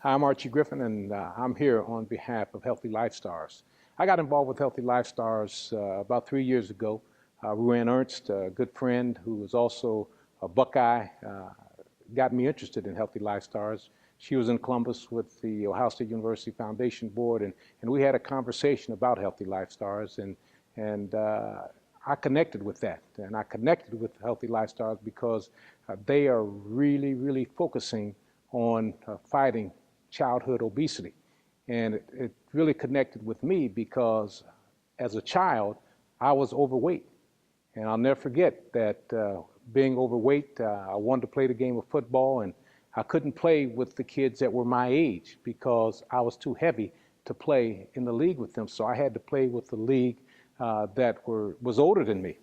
Hi, I'm Archie Griffin, and I'm here on behalf of Healthy Lifestars. I got involved with Healthy Lifestars about 3 years ago. Ruann Ernst, a good friend who was also a Buckeye, got me interested in Healthy Lifestars. She was in Columbus with the Ohio State University Foundation Board, and we had a conversation about Healthy Lifestars, and I connected with that. And I connected with Healthy Lifestars because they are really, really focusing on fighting childhood obesity. And it really connected with me because as a child, I was overweight. And I'll never forget that being overweight, I wanted to play the game of football, and I couldn't play with the kids that were my age because I was too heavy to play in the league with them. So I had to play with the league that was older than me.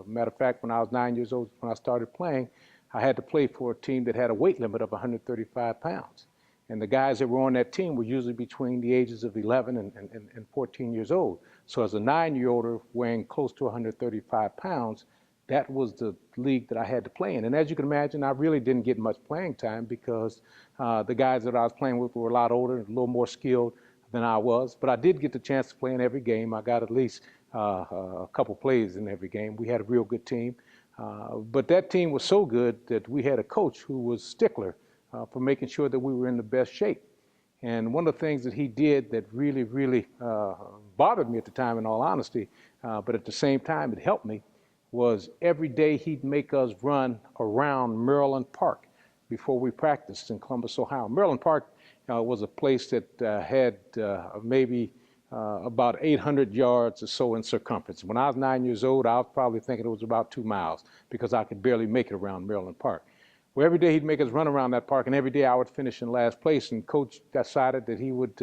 Matter of fact, when I was 9 years old, when I started playing, I had to play for a team that had a weight limit of 135 pounds. And the guys that were on that team were usually between the ages of 11 and 14 years old. So as a 9-year-old weighing close to 135 pounds, that was the league that I had to play in. And as you can imagine, I really didn't get much playing time because the guys that I was playing with were a lot older and a little more skilled than I was. But I did get the chance to play in every game. I got at least a couple plays in every game. We had a real good team. But that team was so good that we had a coach who was stickler for making sure that we were in the best shape. And one of the things that he did that really, really bothered me at the time, in all honesty, but at the same time it helped me, was every day he'd make us run around Maryland Park before we practiced in Columbus, Ohio. Maryland Park was a place that had maybe about 800 yards or so in circumference. When I was 9 years old, I was probably thinking it was about 2 miles because I could barely make it around Maryland Park. Well, every day he'd make us run around that park, and every day I would finish in last place. And Coach decided that he would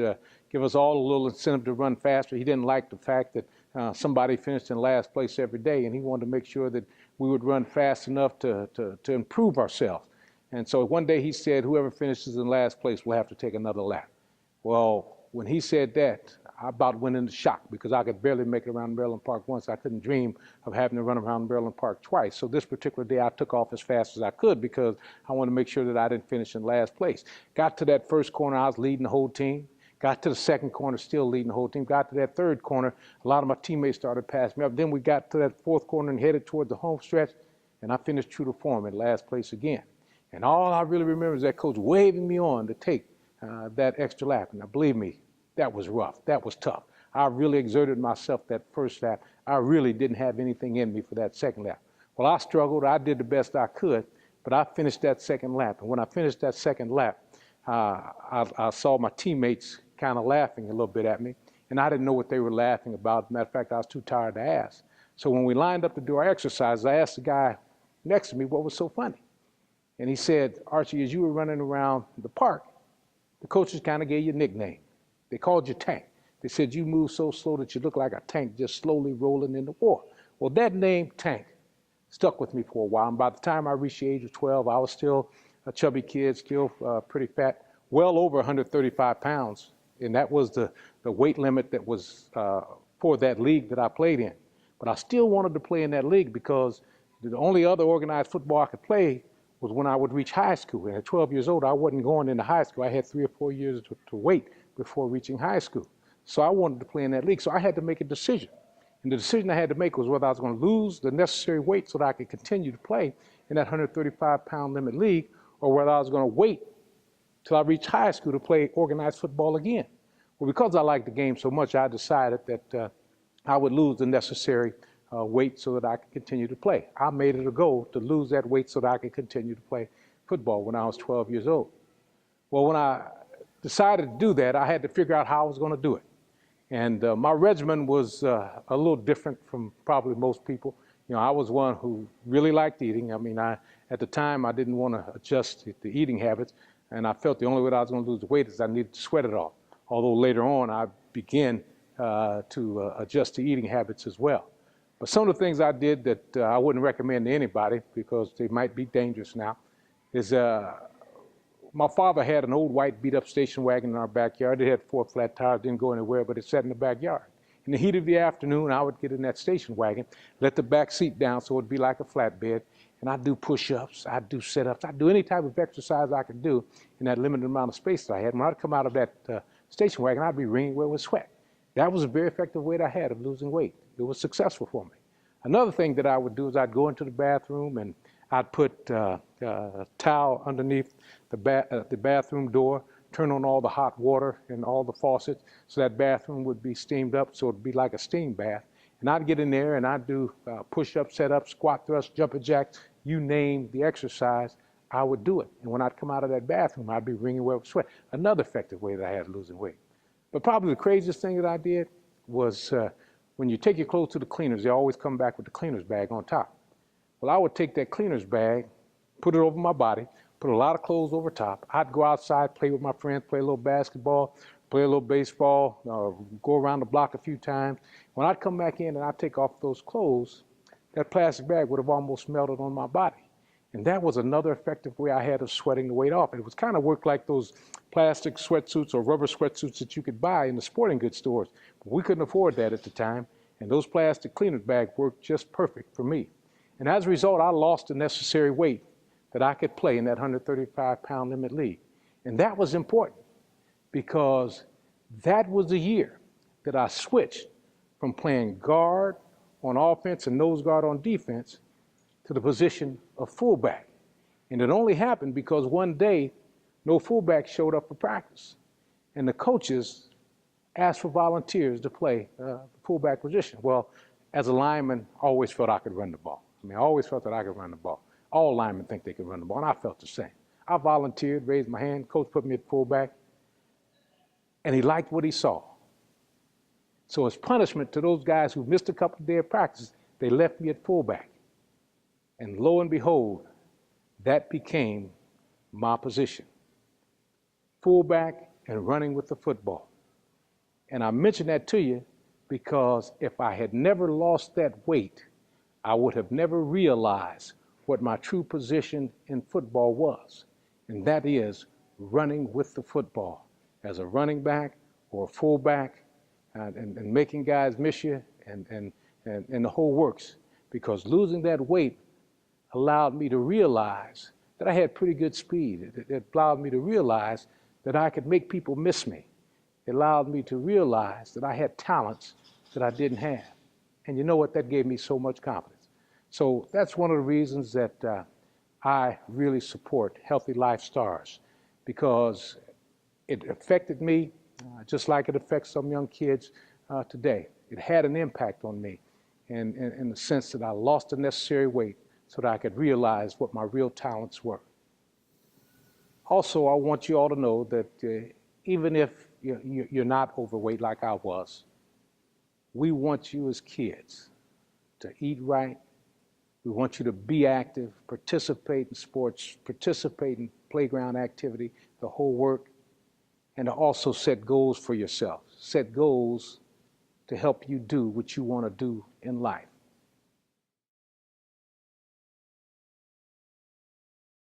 give us all a little incentive to run faster. He didn't like the fact that somebody finished in last place every day, and he wanted to make sure that we would run fast enough to improve ourselves. And so one day he said, whoever finishes in last place will have to take another lap. Well, when he said that, I about went into shock because I could barely make it around Maryland Park once. I couldn't dream of having to run around Maryland Park twice. So this particular day, I took off as fast as I could because I wanted to make sure that I didn't finish in last place. Got to that first corner, I was leading the whole team. Got to the second corner, still leading the whole team. Got to that third corner, a lot of my teammates started passing me up. Then we got to that fourth corner and headed toward the home stretch, and I finished true to form in last place again. And all I really remember is that coach waving me on to take that extra lap. And now, believe me, that was rough. That was tough. I really exerted myself that first lap. I really didn't have anything in me for that second lap. Well, I struggled. I did the best I could, but I finished that second lap. And when I finished that second lap, I saw my teammates kind of laughing a little bit at me, and I didn't know what they were laughing about. Matter of fact, I was too tired to ask. So when we lined up to do our exercises, I asked the guy next to me what was so funny. And he said, Archie, as you were running around the park, the coaches kind of gave you a nickname. They called you Tank. They said you move so slow that you look like a tank just slowly rolling in the water. Well, that name, Tank, stuck with me for a while. And by the time I reached the age of 12, I was still a chubby kid, still pretty fat, well over 135 pounds. And that was the weight limit that was for that league that I played in. But I still wanted to play in that league because the only other organized football I could play was when I would reach high school. And at 12 years old, I wasn't going into high school. I had 3 or 4 years to wait before reaching high school. So I wanted to play in that league. So I had to make a decision. And the decision I had to make was whether I was going to lose the necessary weight so that I could continue to play in that 135-pound limit league, or whether I was going to wait till I reached high school to play organized football again. Well, because I liked the game so much, I decided that I would lose the necessary weight so that I could continue to play. I made it a goal to lose that weight so that I could continue to play football when I was 12 years old. Well, when I decided to do that, I had to figure out how I was going to do it. And my regimen was a little different from probably most people. You know, I was one who really liked eating. I mean, at the time, I didn't want to adjust the eating habits, and I felt the only way that I was going to lose the weight is I needed to sweat it off. Although later on, I began to adjust the eating habits as well. But some of the things I did that I wouldn't recommend to anybody because they might be dangerous now is my father had an old white beat-up station wagon in our backyard. It had 4 flat tires, didn't go anywhere, but it sat in the backyard. In the heat of the afternoon, I would get in that station wagon, let the back seat down so it'd be like a flatbed, and I'd do push-ups, I'd do sit-ups, I'd do any type of exercise I could do in that limited amount of space that I had. When I'd come out of that station wagon, I'd be wringing wet with sweat. That was a very effective way that I had of losing weight. It was successful for me. Another thing that I would do is I'd go into the bathroom and I'd put a towel underneath the bathroom door, turn on all the hot water and all the faucets so that bathroom would be steamed up, so it'd be like a steam bath. And I'd get in there and I'd do push-ups, set-ups, squat thrusts, jumping jacks, you name the exercise, I would do it. And when I'd come out of that bathroom, I'd be wringing wet with sweat. Another effective way that I had of losing weight. But probably the craziest thing that I did was when you take your clothes to the cleaners, they always come back with the cleaner's bag on top. Well, I would take that cleaner's bag, put it over my body, put a lot of clothes over top. I'd go outside, play with my friends, play a little basketball, play a little baseball, go around the block a few times. When I'd come back in and I'd take off those clothes, that plastic bag would have almost melted on my body. And that was another effective way I had of sweating the weight off. It was kind of worked like those plastic sweatsuits or rubber sweatsuits that you could buy in the sporting goods stores. But we couldn't afford that at the time, and those plastic cleaner's bags worked just perfect for me. And as a result, I lost the necessary weight that I could play in that 135-pound limit league. And that was important because that was the year that I switched from playing guard on offense and nose guard on defense to the position of fullback. And it only happened because one day, no fullback showed up for practice. And the coaches asked for volunteers to play the fullback position. Well, as a lineman, I always felt I could run the ball. I always felt that I could run the ball. All linemen think they can run the ball, and I felt the same. I volunteered, raised my hand, coach put me at fullback, and he liked what he saw. So as punishment to those guys who missed a couple of days of practice, they left me at fullback. And lo and behold, that became my position. Fullback and running with the football. And I mention that to you because if I had never lost that weight, I would have never realized what my true position in football was. And that is running with the football as a running back or a fullback and making guys miss you and the whole works. Because losing that weight allowed me to realize that I had pretty good speed. It allowed me to realize that I could make people miss me. It allowed me to realize that I had talents that I didn't have. And you know what? That gave me so much confidence. So that's one of the reasons that I really support Healthy Life Stars, because it affected me just like it affects some young kids today. It had an impact on me in the sense that I lost the necessary weight so that I could realize what my real talents were. Also, I want you all to know that even if you're not overweight like I was, we want you as kids to eat right. We want you to be active, participate in sports, participate in playground activity, the whole work, and to also set goals for yourself. Set goals to help you do what you want to do in life.